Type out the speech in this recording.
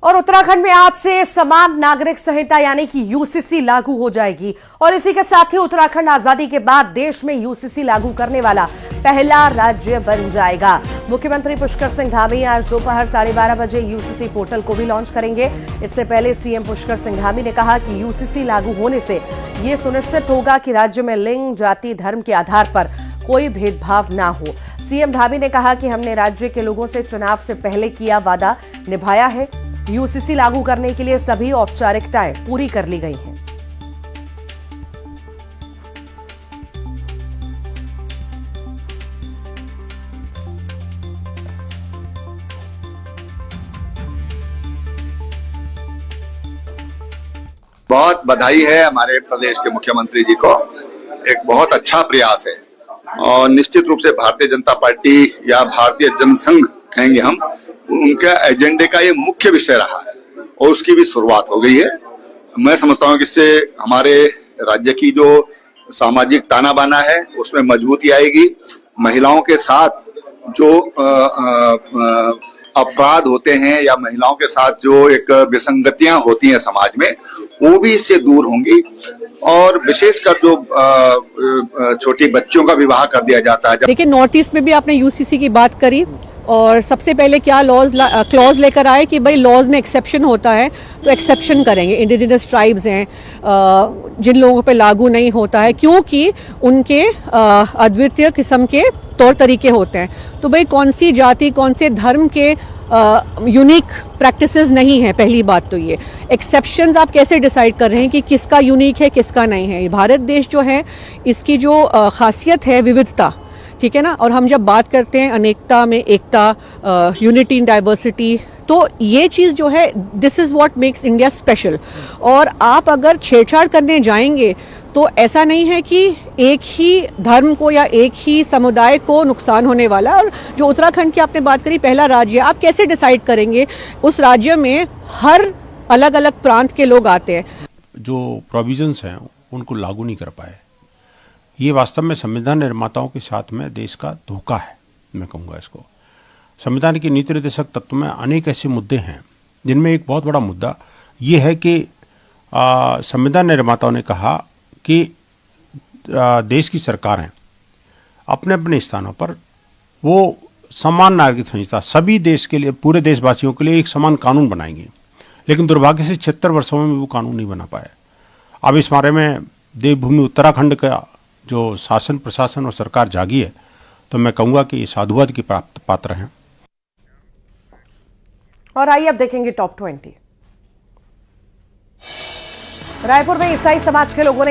और उत्तराखंड में आज से समान नागरिक संहिता यानी कि यूसीसी लागू हो जाएगी और इसी के साथ ही उत्तराखंड आजादी के बाद देश में यूसीसी लागू करने वाला पहला राज्य बन जाएगा। मुख्यमंत्री पुष्कर सिंह धामी आज दोपहर 12:30 बजे यूसीसी पोर्टल को भी लॉन्च करेंगे। इससे पहले सीएम पुष्कर सिंह धामी ने कहा कि यूसीसी लागू होने से यह सुनिश्चित होगा कि राज्य में लिंग, जाति, धर्म के आधार पर कोई भेदभाव ना हो। सीएम धामी ने कहा कि हमने राज्य के लोगों से चुनाव से पहले किया वादा निभाया है। यूसीसी लागू करने के लिए सभी औपचारिकताएं पूरी कर ली गई हैं। बहुत बधाई है हमारे प्रदेश के मुख्यमंत्री जी को। एक बहुत अच्छा प्रयास है और निश्चित रूप से भारतीय जनता पार्टी या भारतीय जनसंघ कहेंगे हम, उनके एजेंडे का ये मुख्य विषय रहा है और उसकी भी शुरुआत हो गई है। मैं समझता हूँ कि इससे हमारे राज्य की जो सामाजिक ताना बाना है उसमें मजबूती आएगी। महिलाओं के साथ जो अपराध होते हैं या महिलाओं के साथ जो एक विसंगतियां होती हैं समाज में, वो भी इससे दूर होंगी। और विशेषकर जो छोटी बच्चियों का विवाह कर दिया जाता है। देखिए, नॉर्थ ईस्ट में भी आपने यूसीसी की बात करी और सबसे पहले क्या क्लॉज लेकर आए कि भाई लॉज में एक्सेप्शन होता है तो एक्सेप्शन करेंगे। इंडिजिनस ट्राइब्स हैं जिन लोगों पे लागू नहीं होता है क्योंकि उनके अद्वितीय किस्म के तौर तरीके होते हैं। तो भाई कौन सी जाति, कौन से धर्म के यूनिक प्रैक्टिसेस नहीं है। पहली बात तो ये एक्सेप्शंस आप कैसे डिसाइड कर रहे हैं कि किसका यूनिक है किसका नहीं है। भारत देश जो है इसकी जो खासियत है विविधता, ठीक है ना। और हम जब बात करते हैं अनेकता में एकता, यूनिटी इन डाइवर्सिटी, तो ये चीज़ जो है this is what makes India special. और आप अगर छेड़छाड़ करने जाएंगे तो ऐसा नहीं है कि एक ही धर्म को या एक ही समुदाय को नुकसान होने वाला। और जो उत्तराखंड की आपने बात करी पहला राज्य, आप कैसे डिसाइड करेंगे? उस राज्य में हर अलग अलग प्रांत के लोग आते हैं। जो प्रोविजंस हैं उनको लागू नहीं कर पाए, ये वास्तव में संविधान निर्माताओं के साथ में देश का धोखा है। मैं कहूँगा इसको। संविधान के नीति निर्देशक तत्व में अनेक ऐसे मुद्दे हैं जिनमें एक बहुत बड़ा मुद्दा ये है कि संविधान निर्माताओं ने कहा कि देश की सरकारें अपने अपने स्थानों पर वो समान नागरिक संहिता सभी देश के लिए, पूरे देशवासियों के लिए एक समान कानून बनाएंगे। लेकिन दुर्भाग्य से 76 वर्षों में वो कानून नहीं बना पाए। अब इस बारे में देवभूमि उत्तराखंड का जो शासन, प्रशासन और सरकार जागी है, तो मैं कहूँगा कि ये साधुवाद की पात्र हैं। और आइए अब देखेंगे टॉप 20। रायपुर में ईसाई समाज के लोगों ने